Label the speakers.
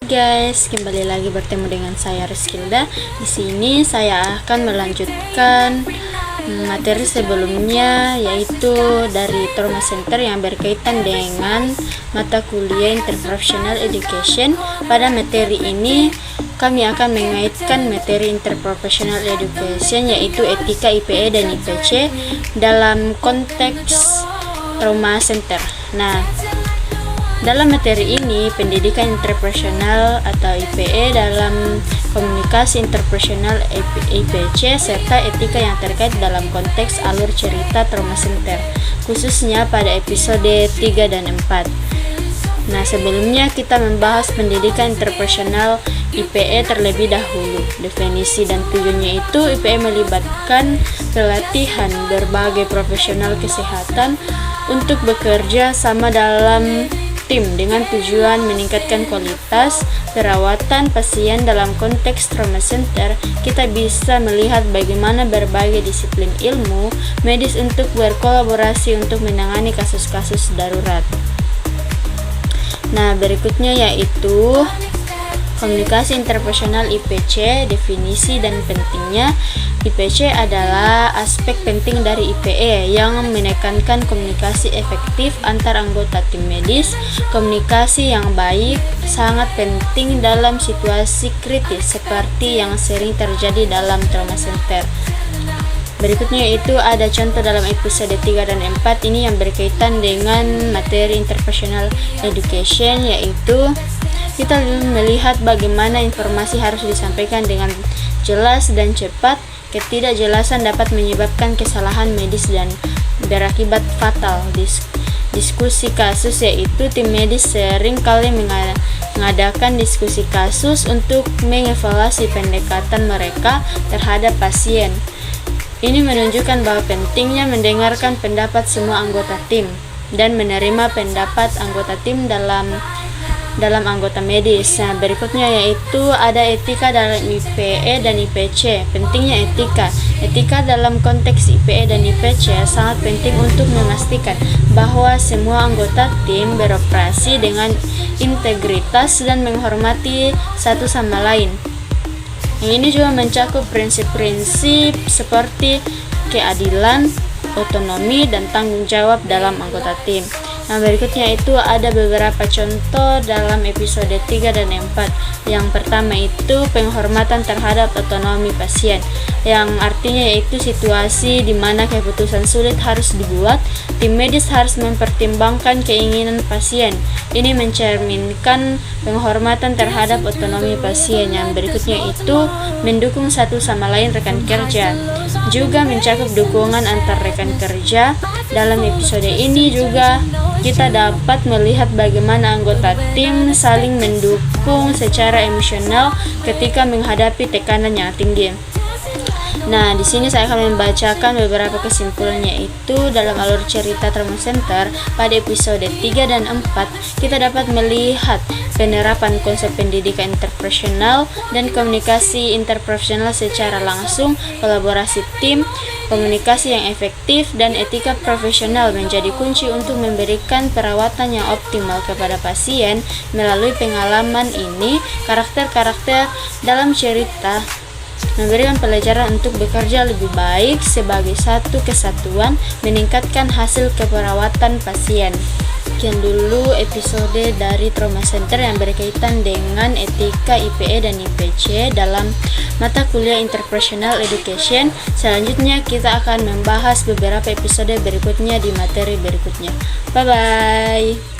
Speaker 1: Guys, kembali lagi bertemu dengan saya Rizkilda. Di sini saya akan melanjutkan materi sebelumnya, yaitu dari Trauma Center yang berkaitan dengan mata kuliah Interprofessional Education. Pada materi ini kami akan mengaitkan materi Interprofessional Education, yaitu etika IPE dan IPC dalam konteks Trauma Center. Nah, dalam materi ini, pendidikan interpersonal atau IPE dalam komunikasi interpersonal IPC serta etika yang terkait dalam konteks alur cerita Trauma Center, khususnya pada episode 3 dan 4. Nah, sebelumnya kita membahas pendidikan interpersonal IPE terlebih dahulu. Definisi dan tujuannya itu, IPE melibatkan pelatihan berbagai profesional kesehatan untuk bekerja sama dalam tim dengan tujuan meningkatkan kualitas perawatan pasien. Dalam konteks Trauma Center, kita bisa melihat bagaimana berbagai disiplin ilmu medis untuk berkolaborasi untuk menangani kasus-kasus darurat. Nah, berikutnya yaitu komunikasi interpersonal IPC, definisi dan pentingnya. IPC adalah aspek penting dari IPE yang menekankan komunikasi efektif antar anggota tim medis. Komunikasi yang baik sangat penting dalam situasi kritis seperti yang sering terjadi dalam Trauma Center. Berikutnya itu ada contoh dalam episode 3 dan 4 ini yang berkaitan dengan materi Interpersonal Education, yaitu kita melihat bagaimana informasi harus disampaikan dengan jelas dan cepat. Ketidakjelasan dapat menyebabkan kesalahan medis dan berakibat fatal. Diskusi kasus, yaitu tim medis sering kali mengadakan diskusi kasus untuk mengevaluasi pendekatan mereka terhadap pasien. Ini menunjukkan bahwa pentingnya mendengarkan pendapat semua anggota tim dan menerima pendapat anggota tim dalam anggota medis. Nah, berikutnya yaitu ada etika dalam IPE dan IPC. Pentingnya etika. Etika dalam konteks IPE dan IPC sangat penting untuk memastikan bahwa semua anggota tim beroperasi dengan integritas dan menghormati satu sama lain. Yang ini juga mencakup prinsip-prinsip seperti keadilan, otonomi, dan tanggung jawab dalam anggota tim. Nah, berikutnya itu ada beberapa contoh dalam episode 3 dan 4. Yang pertama itu penghormatan terhadap otonomi pasien, yang artinya yaitu situasi di mana keputusan sulit harus dibuat. Tim medis harus mempertimbangkan keinginan pasien. Ini mencerminkan penghormatan terhadap otonomi pasien. Yang berikutnya itu mendukung satu sama lain rekan kerja, juga mencakup dukungan antar rekan kerja. Dalam episode ini juga kita dapat melihat bagaimana anggota tim saling mendukung secara emosional ketika menghadapi tekanan yang tinggi. Nah, di sini saya akan membacakan beberapa kesimpulannya. Itu dalam alur cerita Trauma Center pada episode 3 dan 4, kita dapat melihat penerapan konsep pendidikan interpersonal dan komunikasi interprofesional secara langsung, kolaborasi tim, komunikasi yang efektif, dan etika profesional menjadi kunci untuk memberikan perawatan yang optimal kepada pasien. Melalui pengalaman ini, karakter-karakter dalam cerita memberikan pelajaran untuk bekerja lebih baik sebagai satu kesatuan, meningkatkan hasil keperawatan pasien. Sekian dulu episode dari Trauma Center yang berkaitan dengan etika IPE dan IPC dalam mata kuliah Interpersonal Education. Selanjutnya kita akan membahas beberapa episode berikutnya di materi berikutnya. Bye-bye.